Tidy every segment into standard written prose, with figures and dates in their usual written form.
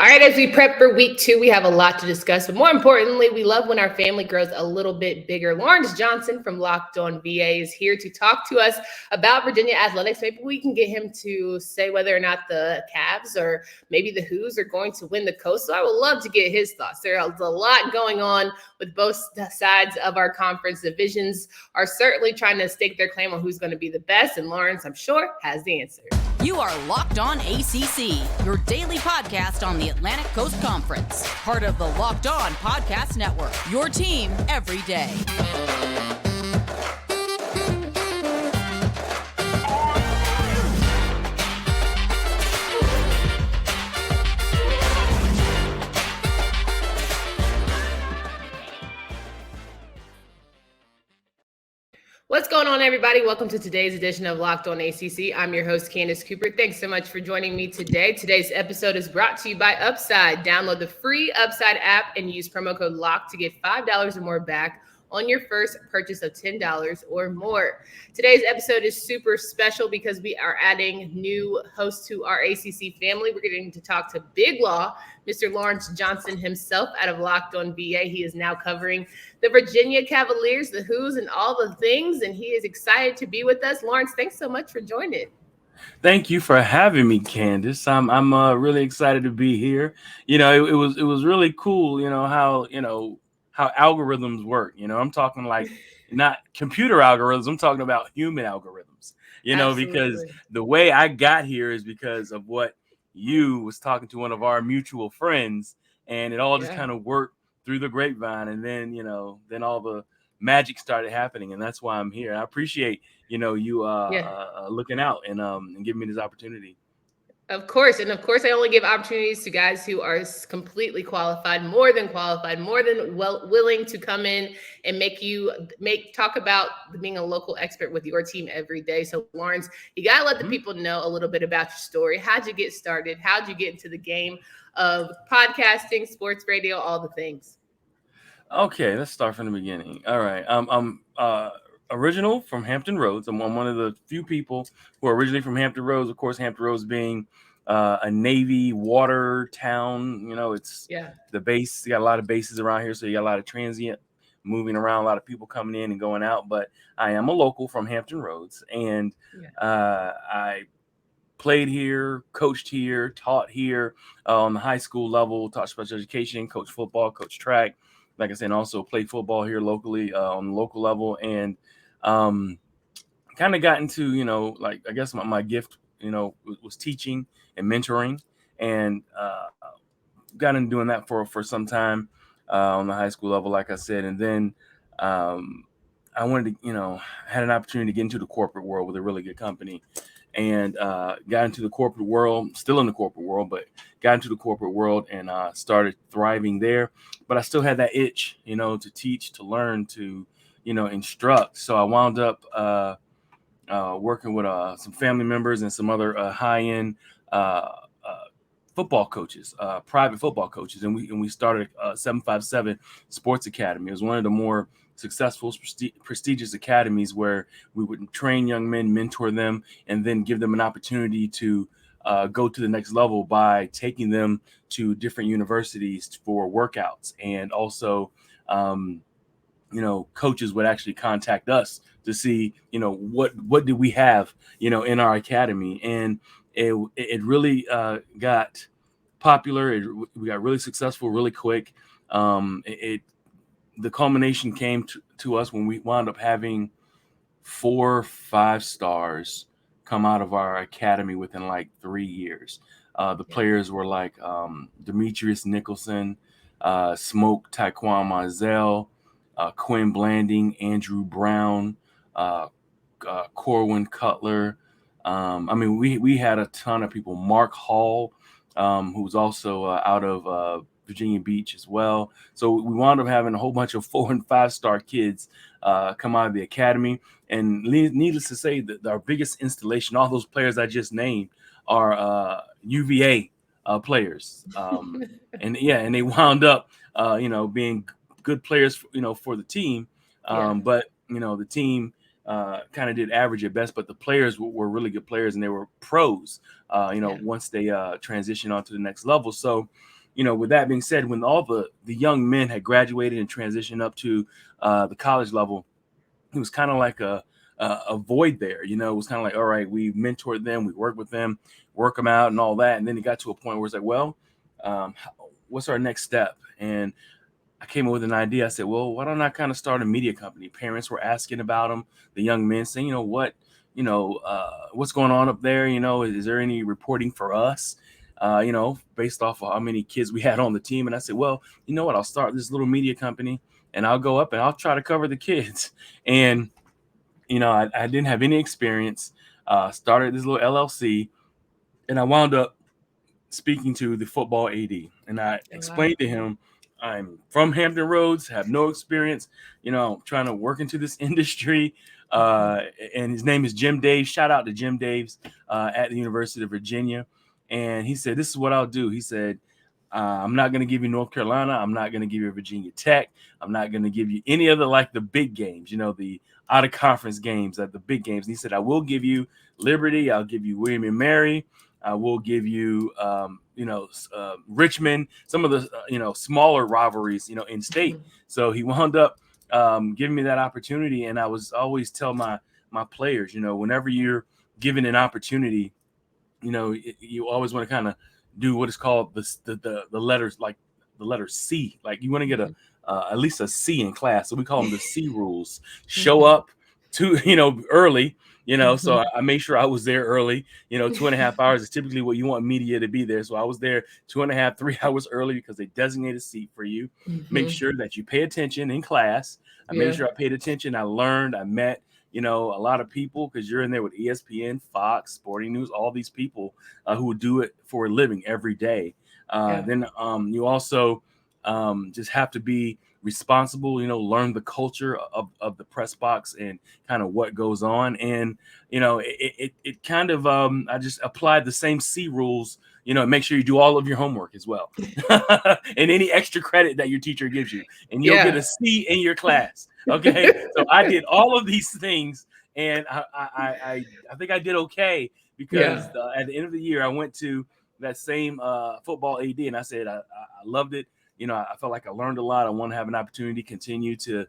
All right, as we prep for week 2, we have a lot to discuss, but more importantly, we love when our family grows a little bit bigger. Lawrence Johnson from Locked On VA is here to talk to us about Virginia athletics. Maybe we can get him to say whether or not the Cavs or maybe the Who's are going to win the Coastal. I would love to get his thoughts. There's a lot going on with both sides of our conference. Divisions are certainly trying to stake their claim on who's going to be the best, and Lawrence, I'm sure, has the answer. You are Locked On ACC, your daily podcast on the Atlantic Coast Conference. Part of the Locked On Podcast Network, your team every day. What's going on, everybody? Welcome to today's edition of Locked On ACC. I'm your host, Candace Cooper. Thanks so much for joining me today. Today's episode is brought to you by Upside. Download the free Upside app and use promo code LOCK to get $5 or more back on your first purchase of $10 or more. Today's episode is super special because we are adding new hosts to our ACC family. We're getting to talk to Big Law, Mr. Lawrence Johnson himself out of Locked On VA. He is now covering the Virginia Cavaliers, the Who's, and all the things, and he is excited to be with us. Lawrence, thanks so much for joining. Thank you for having me, Candace. I'm really excited to be here. You know, it was really cool. You know how algorithms work. You know, I'm talking like not computer algorithms. I'm talking about human algorithms. You know, Absolutely. Because the way I got here is because of what you was talking to one of our mutual friends, and it all just kind of worked through the grapevine, and then then all the magic started happening, and that's why I'm here. I appreciate you looking out and giving me this opportunity. Of course. And of course, I only give opportunities to guys who are completely qualified, more than willing to come in and talk about being a local expert with your team every day. So Lawrence, you got to let the people know a little bit about your story. How'd you get started? How'd you get into the game of podcasting, sports radio, all the things? Okay, let's start from the beginning. All right. I'm original from Hampton Roads. I'm one of the few people who are originally from Hampton Roads. Of course, Hampton Roads being a Navy water town. You know, it's the base. You got a lot of bases around here, so you got a lot of transient moving around, a lot of people coming in and going out. But I am a local from Hampton Roads, and I played here, coached here, taught here on the high school level, taught special education, coached football, coached track. Like I said, also played football here locally on the local level, and kind of got into, I guess my gift, was teaching and mentoring, and got into doing that for some time on the high school level, like I said. And then I wanted to, had an opportunity to get into the corporate world with a really good company, and got into the corporate world, still in the corporate world, but got into the corporate world and started thriving there. But I still had that itch, to teach, to learn, to, instruct. So I wound up working with some family members and some other high-end football coaches, private football coaches. And we started 757 Sports Academy. It was one of the more successful, prestigious academies where we would train young men, mentor them, and then give them an opportunity to go to the next level by taking them to different universities for workouts. And also, coaches would actually contact us to see, what do we have, in our academy. And it really got popular. We got really successful really quick. The culmination came to us when we wound up having 4 5-stars come out of our academy within like 3 years. The players were like Demetrius Nicholson, Smoke Taekwon Mizell, Quinn Blanding, Andrew Brown, Corwin Cutler. We had a ton of people. Mark Hall, who was also out of Virginia Beach as well. So we wound up having a whole bunch of 4 and 5-star kids come out of the academy. And needless to say, that our biggest installation, all those players I just named, are UVA players. And they wound up, being good players, for the team. But the team kind of did average at best, but the players were really good players and they were pros, once they transitioned on to the next level. So, with that being said, when all the young men had graduated and transitioned up to the college level, it was kind of like a void there. It was kind of like, all right, we mentored them, we worked with them, work them out and all that. And then it got to a point where it's like, well, what's our next step? And I came up with an idea. I said, well, why don't I kind of start a media company? Parents were asking about them, the young men saying, what's going on up there? Is there any reporting for us? Based off of how many kids we had on the team. And I said, well, you know what? I'll start this little media company and I'll go up and I'll try to cover the kids. And, I didn't have any experience, started this little LLC, and I wound up speaking to the football AD. And I explained to him, I'm from Hampton Roads, have no experience, trying to work into this industry. And his name is Jim Daves. Shout out to Jim Daves at the University of Virginia. And he said, this is what I'll do. He said, I'm not going to give you North Carolina. I'm not going to give you Virginia Tech. I'm not going to give you any other like the big games, the out of conference games, the big games. And he said, I will give you Liberty. I'll give you William and Mary. I will give you, Richmond, some of the, smaller rivalries, in state. So he wound up giving me that opportunity. And I was always tell my players, whenever you're given an opportunity, you always want to kind of do what is called the letters, like the letter C. Like you want to get at least a C in class. So we call them the C rules. Show up to, early. So I made sure I was there early. 2.5 hours is typically what you want media to be there. So I was there 2.5, 3 hours early because they designate a seat for you. Make sure that you pay attention in class. I made sure I paid attention. I learned. I met, a lot of people because you're in there with ESPN, Fox, Sporting News, all these people who would do it for a living every day. Then you also just have to be responsible, learn the culture of the press box and kind of what goes on. And, it kind of, I just applied the same C rules, make sure you do all of your homework as well and any extra credit that your teacher gives you, and you'll get a C in your class. Okay. So I did all of these things and I think I did okay because at the end of the year, I went to that same football AD and I said, I loved it. I felt like I learned a lot. I want to have an opportunity to continue to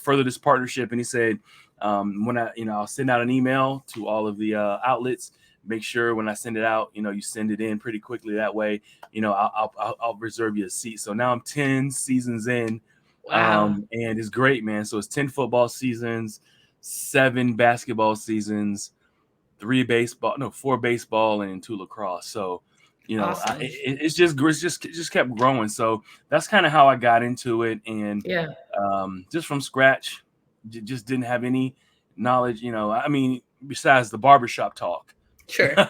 further this partnership. And he said, when I'll send out an email to all of the outlets, make sure when I send it out, you send it in pretty quickly. That way, I'll reserve you a seat. So now I'm 10 seasons in. Wow. And it's great, man. So it's 10 football seasons, 7 basketball seasons, 4 baseball and 2 lacrosse. So, awesome. It's just kept growing. So that's kind of how I got into it. And just from scratch, just didn't have any knowledge, besides the barbershop talk. Sure. So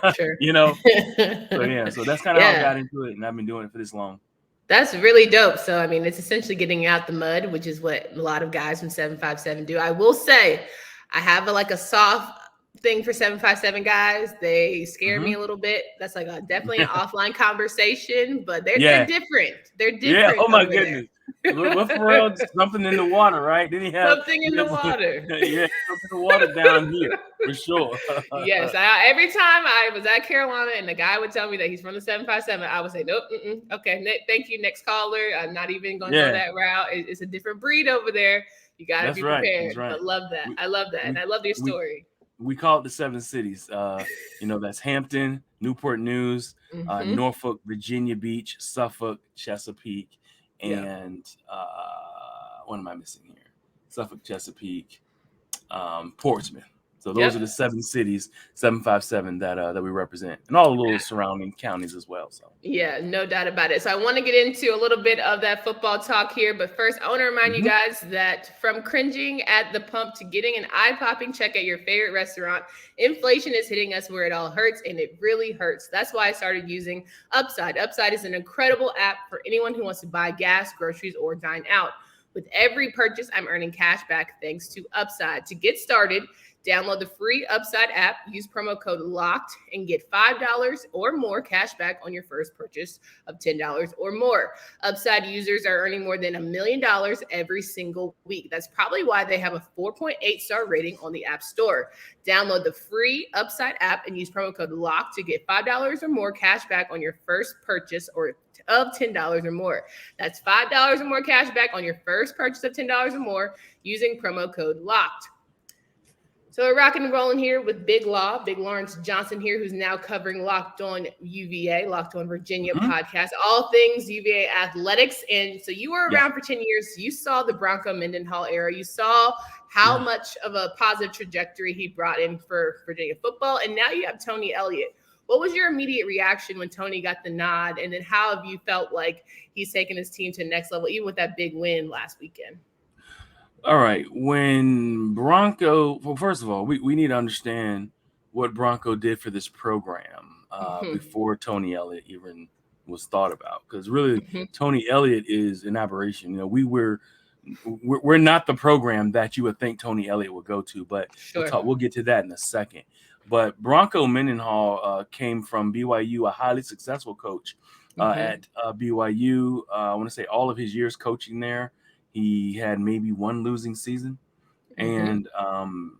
that's kind of how I got into it. And I've been doing it for this long. That's really dope. So, it's essentially getting out the mud, which is what a lot of guys from 757 do. I will say I have a soft thing for 757 guys. They scare me a little bit. That's definitely an offline conversation, but they're different. They're different. Yeah. Oh my goodness. What's for real? Something in the water, right? Did he have something in the water? Something in the water down here for sure. Yes. Every time I was at Carolina and the guy would tell me that he's from the 757, I would say, nope. Okay. Thank you. Next caller. I'm not even going to go that route. It's a different breed over there. You got to be prepared. Right. But love that. I love that. And I love your story. We call it the 7 cities. That's Hampton, Newport News, Norfolk, Virginia Beach, Suffolk, Chesapeake, and what am I missing here? Suffolk, Chesapeake, Portsmouth. So those are the 7 cities, 757 that we represent, and all the little surrounding counties as well. So no doubt about it. So I want to get into a little bit of that football talk here, but first I want to remind you guys that from cringing at the pump to getting an eye-popping check at your favorite restaurant, inflation is hitting us where it all hurts, and it really hurts. That's why I started using Upside. Upside is an incredible app for anyone who wants to buy gas, groceries, or dine out. With every purchase, I'm earning cash back thanks to Upside. To get started, Download the free Upside app, use promo code LOCKED, and get $5 or more cash back on your first purchase of $10 or more. Upside users are earning more than $1 million every single week. That's probably why they have a 4.8-star rating on the App Store. Download the free Upside app and use promo code LOCKED to get $5 or more cash back on your first purchase of $10 or more. That's $5 or more cash back on your first purchase of $10 or more using promo code LOCKED. So we're rocking and rolling here with Big Lawrence Johnson here, who's now covering Locked On UVA, Locked On Virginia podcast, all things UVA athletics. And so you were around for 10 years. You saw the Bronco Mendenhall era. You saw how much of a positive trajectory he brought in for Virginia football. And now you have Tony Elliott. What was your immediate reaction when Tony got the nod? And then how have you felt like he's taken his team to the next level, even with that big win last weekend? All right. When Bronco, well, first of all, we need to understand what Bronco did for this program before Tony Elliott even was thought about. Because really, Tony Elliott is an aberration. You know, we're not the program that you would think Tony Elliott would go to, but we'll get to that in a second. But Bronco Mendenhall came from BYU, a highly successful coach at BYU. I want to say all of his years coaching there, he had maybe one losing season. And,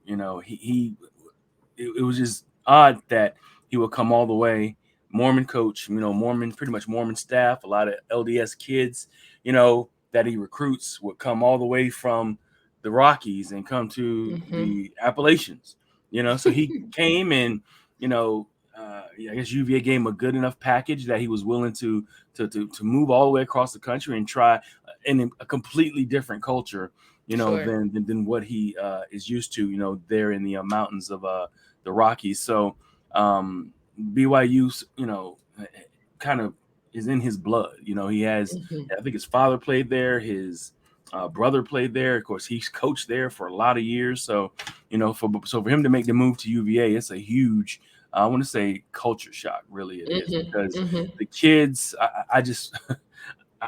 you know, it was just odd that he would come all the way, Mormon coach, you know, pretty much Mormon staff, a lot of LDS kids, you know, that he recruits would come all the way from the Rockies and come to the Appalachians, you know. So he came and, you know, I guess UVA gave him a good enough package that he was willing to move all the way across the country and try in a completely different culture, you know, than what he is used to, you know, there in the mountains of the Rockies. So BYU, you know, kind of is in his blood. You know, he has, I think his father played there, his brother played there. Of course, he's coached there for a lot of years. So, you know, for him to make the move to UVA, it's a huge, I want to say, culture shock. Really, it is, because the kids,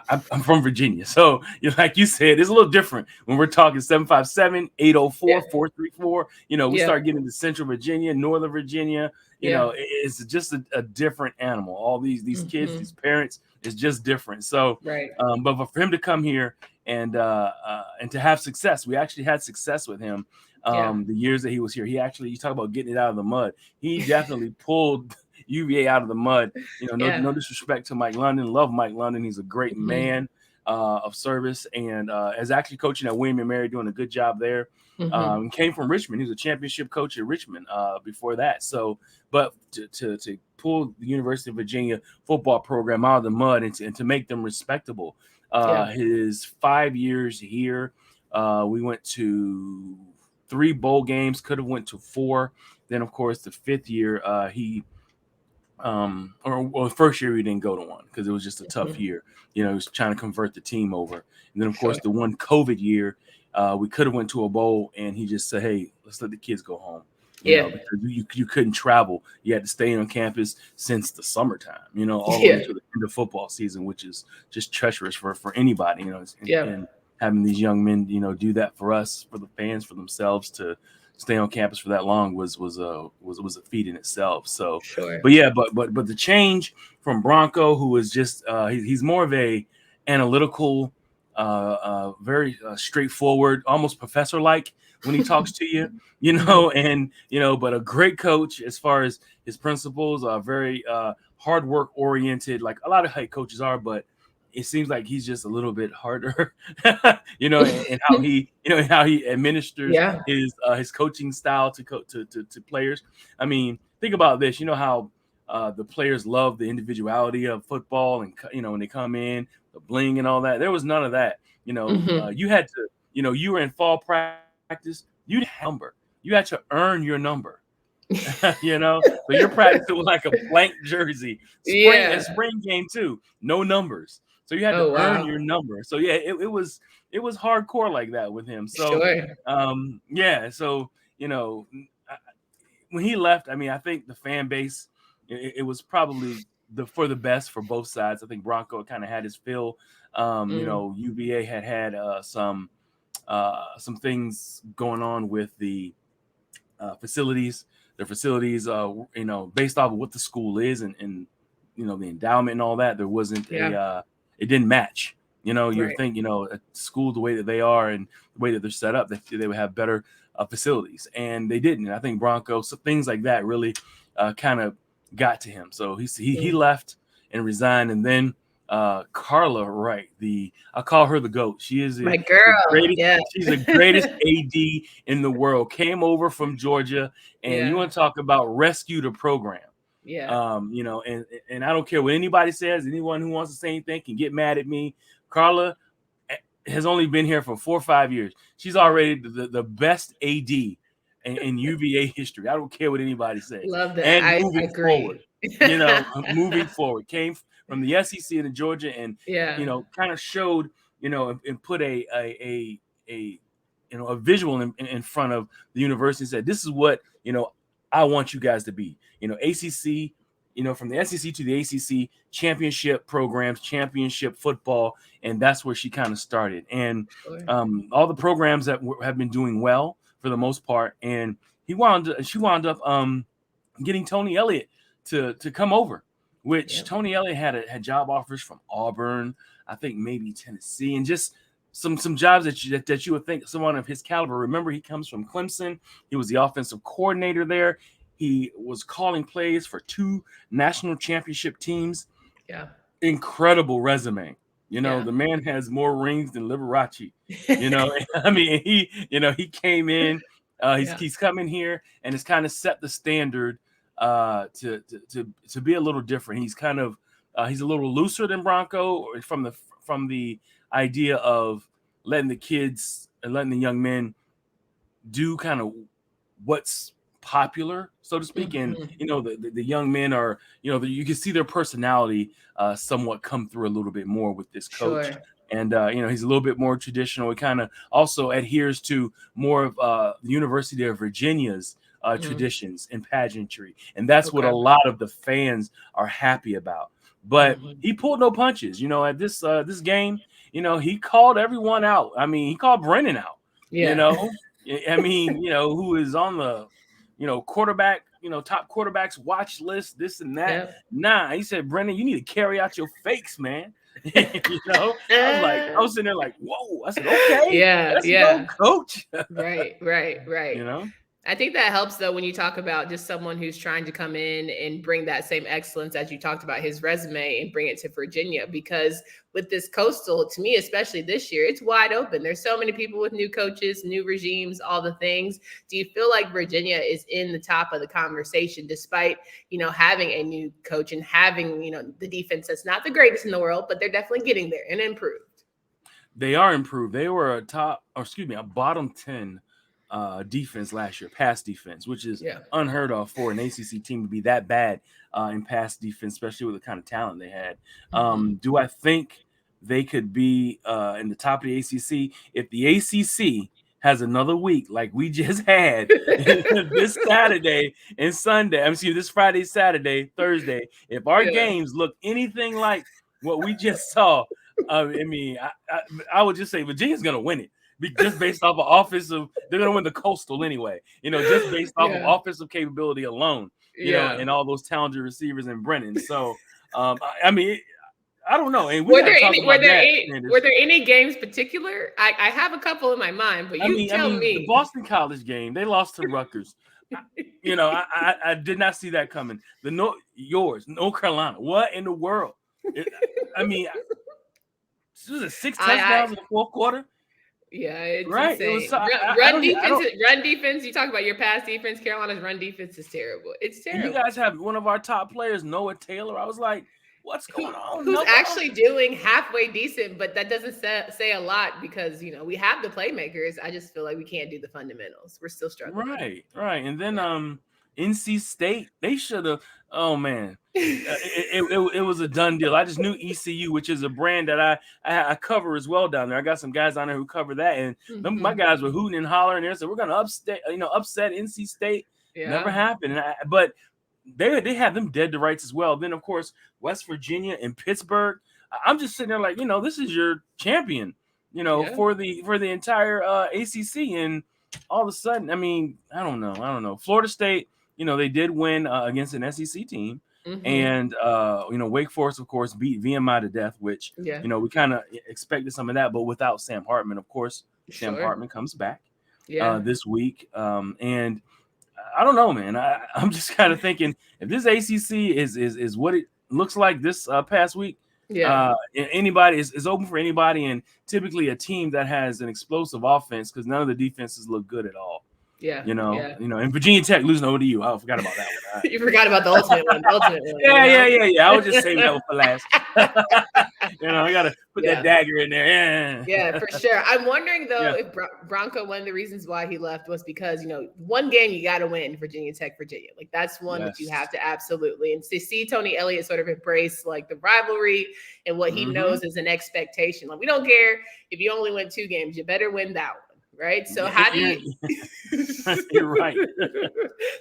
I'm from Virginia. So, you know, like you said, it's a little different when we're talking 757, 804, 434. You know, we start getting to Central Virginia, Northern Virginia. You know, it's just a different animal. All these kids, these parents, is just different. So, but for him to come here and to have success, we actually had success with him. The years that he was here, you talk about getting it out of the mud. He definitely pulled UVA out of the mud. You know, no disrespect to Mike London. Love Mike London. He's a great man of service, and is actually coaching at William & Mary, doing a good job there. Came from Richmond. He was a championship coach at Richmond before that. So, but to pull the University of Virginia football program out of the mud and to make them respectable. His 5 years here, we went to 3 bowl games, could have went to 4. Then, of course, the 5th year, the first year we didn't go to one because it was just a tough year. You know, he was trying to convert the team over. And then, of course, the one COVID year, we could have went to a bowl, and he just said, hey, let's let the kids go home. You know, because you couldn't travel. You had to stay on campus since the summertime, you know, all the way to the end of football season, which is just treacherous for anybody, you know. And having these young men, you know, do that for us, for the fans, for themselves, to stay on campus for that long was a feat in itself. So, but the change from Bronco, who is just he's more of a analytical, very straightforward, almost professor-like when he talks to you, you know, and, you know, but a great coach as far as his principles are very hard work oriented, like a lot of head coaches are, but it seems like he's just a little bit harder, you know, and how he administers his coaching style to players. I mean, think about this, you know, how the players love the individuality of football, and, you know, when they come in, the bling and all that. There was none of that. You know, you had to, you know, you were in fall practice, you'd have a number. You had to earn your number. You know, so you're practicing with like a blank jersey. Spring game too, no numbers. So you had to earn your number. So it was hardcore like that with him. So so, you know, when he left, I mean, I think the fan base, it was probably for the best for both sides. I think Bronco kind of had his fill. You know, UVA had some things going on with the facilities. Their facilities, based off of what the school is and the endowment and all that, there wasn't it didn't match. You would Right. think, a school the way that they are and the way that they're set up, that they would have better facilities, and they didn't. And I think Broncos, so things like that really kind of got to him. So he left and resigned, and then Carla Wright, I call her the GOAT. She is My girl. She's the greatest AD in the world. Came over from Georgia, and you want to talk about rescued a program. Yeah. And I don't care what anybody says. Anyone who wants to say anything can get mad at me. Carla has only been here for 4 or 5 years. She's already the best AD in UVA history. I don't care what anybody says. Love that. And I moving agree. forward, moving forward, came from the SEC into Georgia, and kind of showed, and put a visual in front of the university and said, this is what I want you guys to be. ACC, from the SEC to the ACC, championship programs, championship football, and that's where she kind of started. And all the programs that have been doing well for the most part. And she wound up getting Tony Elliott to come over, which Tony Elliott had job offers from Auburn, I think maybe Tennessee, and just some jobs that you would think someone of his caliber. Remember, he comes from Clemson. He was the offensive coordinator there. He was calling plays for 2 national championship teams. Yeah. Incredible resume. The man has more rings than Liberace. I mean, he came in, he's coming here and has kind of set the standard to be a little different. He's kind of he's a little looser than Bronco from the idea of letting the kids and letting the young men do kind of what's popular, so to speak. And the young men are, you can see their personality somewhat come through a little bit more with this coach. Sure. And he's a little bit more traditional. He kind of also adheres to more of the University of Virginia's traditions and pageantry, and that's what a lot of the fans are happy about. But he pulled no punches. At this game, he called everyone out. I mean, he called Brennan out. I mean, who is on the quarterback, top quarterbacks watch list, this and that. Yep. Nah, he said, Brennan, you need to carry out your fakes, man. I was sitting there like, whoa. I said, okay, let's go, coach. Right. I think that helps, though, when you talk about just someone who's trying to come in and bring that same excellence as you talked about his resume and bring it to Virginia, because with this Coastal, to me, especially this year, it's wide open. There's so many people with new coaches, new regimes, all the things. Do you feel like Virginia is in the top of the conversation despite, having a new coach and having, the defense that's not the greatest in the world, but they're definitely getting there and improved? They are improved. They were a bottom 10 defense last year, pass defense, which is unheard of for an ACC team to be that bad in pass defense, especially with the kind of talent they had. Do I think they could be in the top of the ACC? If the ACC has another week like we just had this Saturday and Sunday, this Friday, Saturday, Thursday, if our games look anything like what we just saw, I would just say Virginia's going to win it. Just based off of offensive, they're going to win the Coastal anyway, just based off of offensive capability alone, and all those talented receivers in Brennan. So, I don't know. And were there any games particular? I have a couple in my mind, but tell me. The Boston College game, they lost to Rutgers. I did not see that coming. North Carolina. What in the world? Was it 6 touchdowns in the fourth quarter? Yeah, it's right. Insane. Run defense. You talk about your pass defense. Carolina's run defense is terrible. It's terrible. You guys have one of our top players, Noah Taylor. I was like, what's going on? Who's actually doing halfway decent, but that doesn't say a lot because, we have the playmakers. I just feel like we can't do the fundamentals. We're still struggling. Right. And then NC State, they should have. Oh man, it was a done deal. I just knew ECU, which is a brand that I cover as well down there. I got some guys on there who cover that, and my guys were hooting and hollering there. So we're gonna upset NC State. Never happened. But they had them dead to rights as well. Then of course West Virginia and Pittsburgh. I'm just sitting there like, this is your champion, for the entire ACC, and all of a sudden, I mean, I don't know. Florida State, they did win against an SEC team. And Wake Forest, of course, beat VMI to death, which we kind of expected some of that, but without Sam Hartman, of course. Sam Hartman comes back this week, and I don't know, man. I'm just kind of thinking if this ACC is what it looks like this past week. Anybody is open for anybody, and typically a team that has an explosive offense because none of the defenses look good at all. And Virginia Tech losing to ODU. I forgot about that one. You forgot about the ultimate one. Yeah. I would just save that one for last. I got to put that dagger in there. Yeah, for sure. I'm wondering, though, if Bronco, one of the reasons why he left was because, one game you got to win, Virginia Tech, Virginia. Like, that's one that you have to absolutely. And to see Tony Elliott sort of embrace, like, the rivalry and what he knows is an expectation. Like, we don't care if you only win 2 games. You better win that one. Right. So how do you You're right.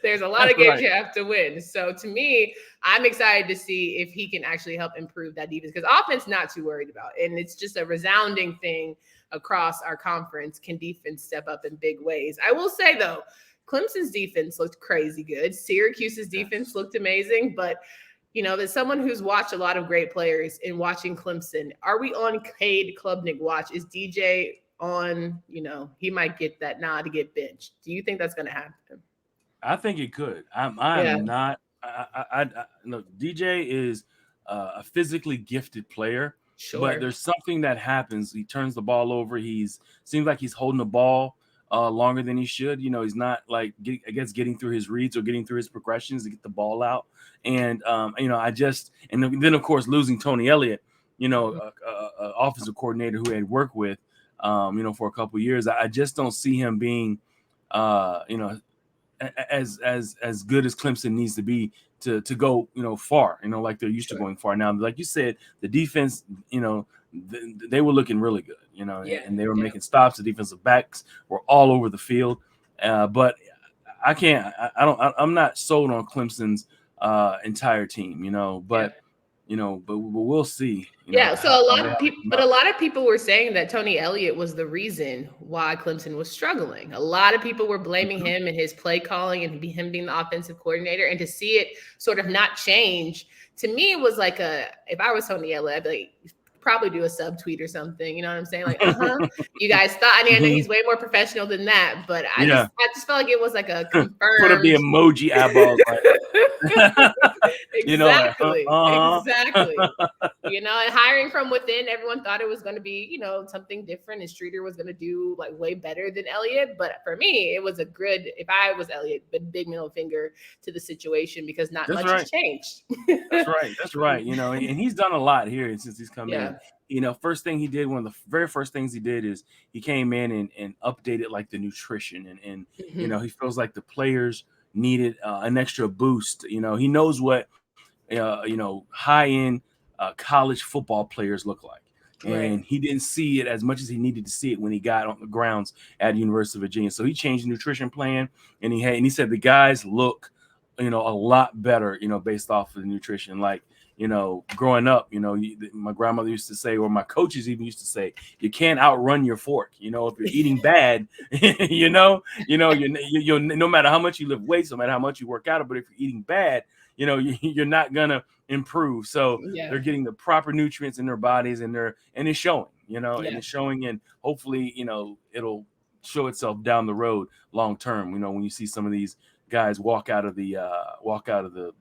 There's a lot of games you have to win. So to me, I'm excited to see if he can actually help improve that defense because offense not too worried about. And it's just a resounding thing across our conference. Can defense step up in big ways? I will say, though, Clemson's defense looked crazy good. Syracuse's defense looked amazing. But, as someone who's watched a lot of great players in watching Clemson, are we on Cade Klubnik watch? Is DJ on, he might get that nod to get benched. Do you think that's going to happen? I think it could. I'm not. Look, DJ is a physically gifted player, but there's something that happens. He turns the ball over. Seems like he's holding the ball longer than he should. He's not like getting through his reads or getting through his progressions to get the ball out. And then of course losing Tony Elliott, offensive coordinator who had worked with. For a couple of years, I just don't see him being, as good as Clemson needs to be to go, far, like they're used to going far. Now, like you said, the defense, they were looking really good, and they were making stops. The defensive backs were all over the field, but I'm not sold on Clemson's entire team, but. But we'll see. So a lot of people were saying that Tony Elliott was the reason why Clemson was struggling. A lot of people were blaming him and his play calling and him being the offensive coordinator. And to see it sort of not change, to me, it was like if I was Tony Elliott, I'd be like, probably do a subtweet or something. You know what I'm saying? Like, you guys thought, I know he's way more professional than that, but I just felt like it was like a confirmed. Put up the emoji eyeballs. Exactly. Exactly. And hiring from within, everyone thought it was going to be, something different, and Streeter was going to do like way better than Elliott. But for me, it was a good, if I was Elliott, but big middle finger to the situation because not much has changed. That's right. And he's done a lot here since he's come in. First thing he did, one of the very first things he did is he came in and updated like the nutrition and he feels like the players needed an extra boost. He knows what high-end college football players look like. And he didn't see it as much as he needed to see it when he got on the grounds at University of Virginia. So he changed the nutrition plan, and he said the guys look, a lot better, based off of the nutrition. Like, growing up, my grandmother used to say, or my coaches even used to say, you can't outrun your fork. If you're eating bad, you're no matter how much you lift weights, no matter how much you work out, but if you're eating bad, you're not gonna improve. So they're getting the proper nutrients in their bodies, and it's showing, and it's showing, and hopefully, it'll show itself down the road long term. When you see some of these guys walk out of the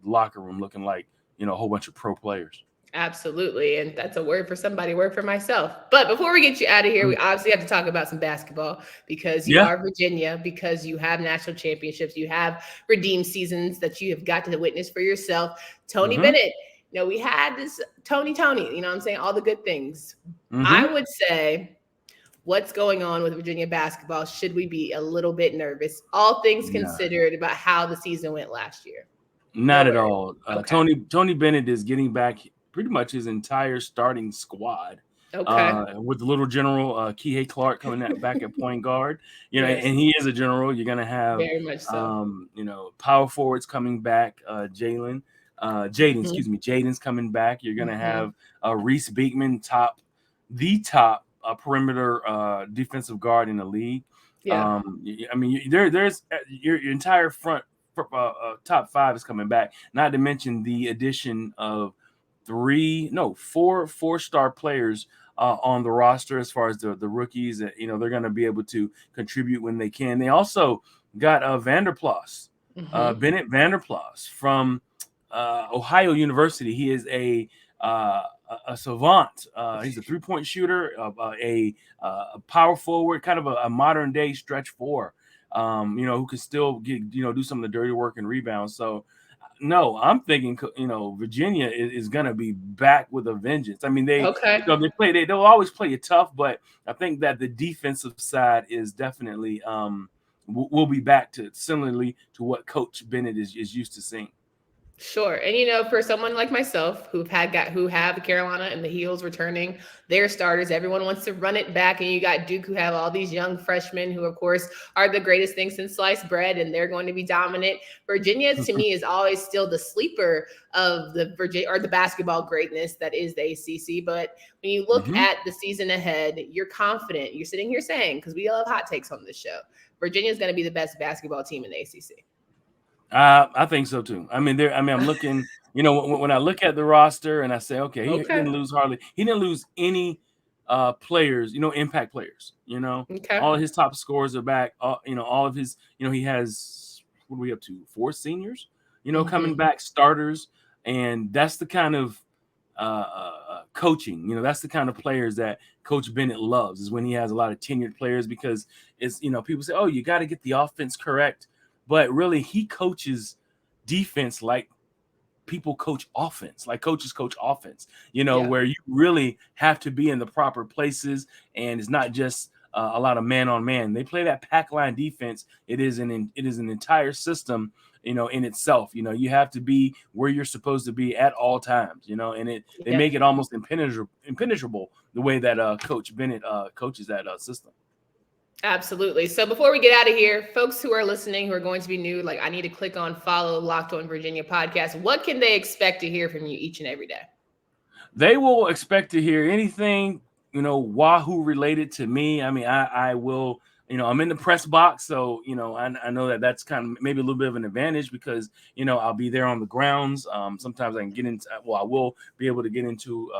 locker room looking like, a whole bunch of pro players. Absolutely. And that's a word for somebody, word for myself. But before we get you out of here, we obviously have to talk about some basketball because you are Virginia, because you have national championships, you have redeemed seasons that you have got to witness for yourself. Tony Bennett, we had this Tony, I'm saying all the good things. I would say, what's going on with Virginia basketball? Should we be a little bit nervous? All things considered about how the season went last year. Not at all. Tony Bennett is getting back pretty much his entire starting squad. With the little general Kihei Clark coming back at point guard. And he is a general. You're gonna have very much so. Power forwards coming back. Jaden's coming back. You're gonna have Reese Beekman, the top perimeter defensive guard in the league. Yeah. I mean, there's your entire front top five is coming back. Not to mention the addition of four-star players on the roster as far as the rookies. They're going to be able to contribute when they can. They also got Vanderplas, Bennett Vanderplas from Ohio University. He is a savant. He's a three-point shooter, a power forward, kind of a modern day stretch four. Who can still do some of the dirty work and rebounds. So, no, I'm thinking, Virginia is going to be back with a vengeance. I mean, they'll always play you tough, but I think that the defensive side is definitely will be back to similarly to what Coach Bennett is used to seeing. Sure. And, for someone like myself who have Carolina and the Heels returning their starters, everyone wants to run it back. And you got Duke, who have all these young freshmen who, of course, are the greatest thing since sliced bread, and they're going to be dominant. Virginia, to me, is always still the sleeper of the basketball greatness that is the ACC. But when you look at the season ahead, you're confident. You're sitting here saying, because we all have hot takes on this show, Virginia is going to be the best basketball team in the ACC. I think so too. I'm looking, when I look at the roster and I say, okay, he didn't lose hardly. He didn't lose any players, impact players. All of his top scorers are back. All of his, he has, what are we up to? 4 seniors, coming back, starters, and that's the kind of coaching. That's the kind of players that Coach Bennett loves, is when he has a lot of tenured players, because it's, people say, oh, you got to get the offense correct. But really, he coaches defense like people coach offense, like coaches coach offense, where you really have to be in the proper places. And it's not just a lot of man on man. They play that pack line defense. It is an entire system, in itself. You have to be where you're supposed to be at all times, and they make it almost impenetrable the way that Coach Bennett coaches that system. Absolutely. So before we get out of here, folks who are listening, who are going to be new, I need to click on follow Locked On Virginia podcast. What can they expect to hear from you each and every day? They will expect to hear anything, Wahoo related to me. I mean, I will, I'm in the press box. So, I know that's kind of maybe a little bit of an advantage because, I'll be there on the grounds. Sometimes I can get into, I will be able to get into,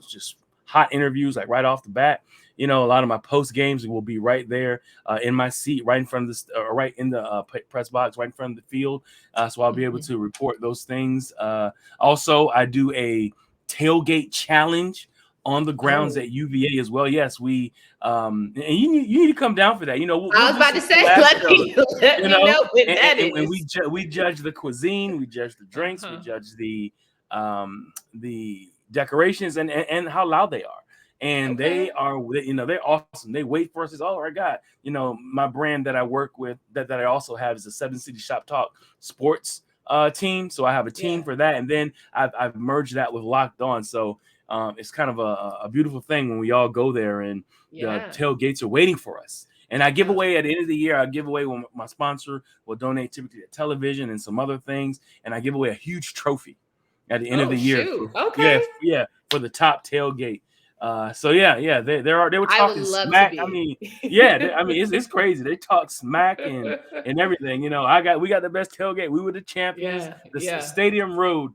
just hot interviews, like right off the bat. A lot of my post games will be right there in my seat, right in front of right in the press box, right in front of the field. So I'll be able to report those things. Also, I do a tailgate challenge on the grounds at UVA as well. Yes, we and you need to come down for that. I was about to say, let me know when that is. And we judge the cuisine, we judge the drinks, we judge the decorations and how loud they are. And they are, they're awesome. They wait for us. It's, oh, my God. My brand that I work with, that I also have, is a 7 City Shop Talk sports team. So I have a team for that. And then I've merged that with Locked On. So it's kind of a beautiful thing when we all go there and the tailgates are waiting for us. And I give away at the end of the year, I give away when my sponsor will donate typically to television and some other things. And I give away a huge trophy at the end of the year. For the top tailgate. They were talking smack. I mean, it's crazy. They talk smack and everything. We got the best tailgate. We were the champions. Stadium Road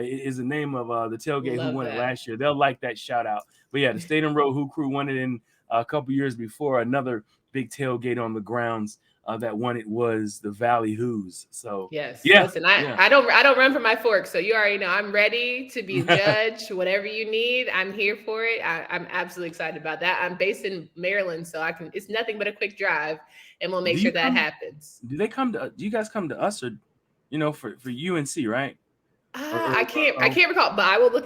is the name of the tailgate who won it last year. They'll like that shout out. But the Stadium Road Who Crew won it in a couple years before. Another big tailgate on the grounds that won it was the Valley Who's. So listen, I don't run for my fork, so you already know I'm ready to be a judge. Whatever you need, I'm here for it. I'm absolutely excited about that. I'm based in Maryland, so it's nothing but a quick drive, and we'll make sure that happens. Do you guys come to us, or for UNC, right? I can't recall, but I will look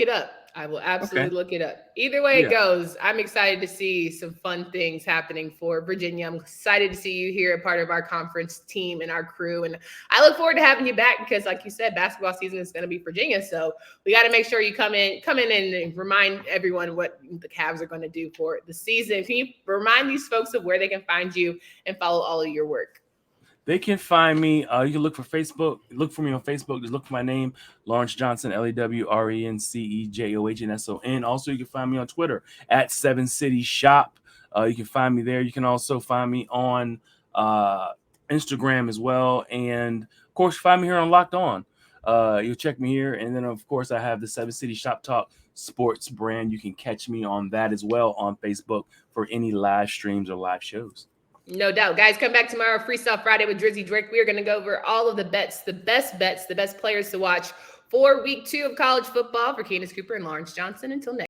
it up. I will absolutely look it up. Either way it goes, I'm excited to see some fun things happening for Virginia. I'm excited to see you here, a part of our conference team and our crew. And I look forward to having you back because, like you said, basketball season is going to be Virginia. So we got to make sure you come in and remind everyone what the Cavs are going to do for the season. Can you remind these folks of where they can find you and follow all of your work? They can find me. You can look for Facebook. Look for me on Facebook. Just look for my name, Lawrence Johnson, LAWRENCEJOHNSON. Also, you can find me on Twitter at 7 City Shop. You can find me there. You can also find me on Instagram as well. And, of course, find me here on Locked On. You'll check me here. And then, of course, I have the 7 City Shop Talk Sports brand. You can catch me on that as well on Facebook for any live streams or live shows. No doubt. Guys, come back tomorrow, Freestyle Friday with Drizzy Drake. We are going to go over all of the bets, the best players to watch for week 2 of college football. For Candace Cooper and Lawrence Johnson. Until next.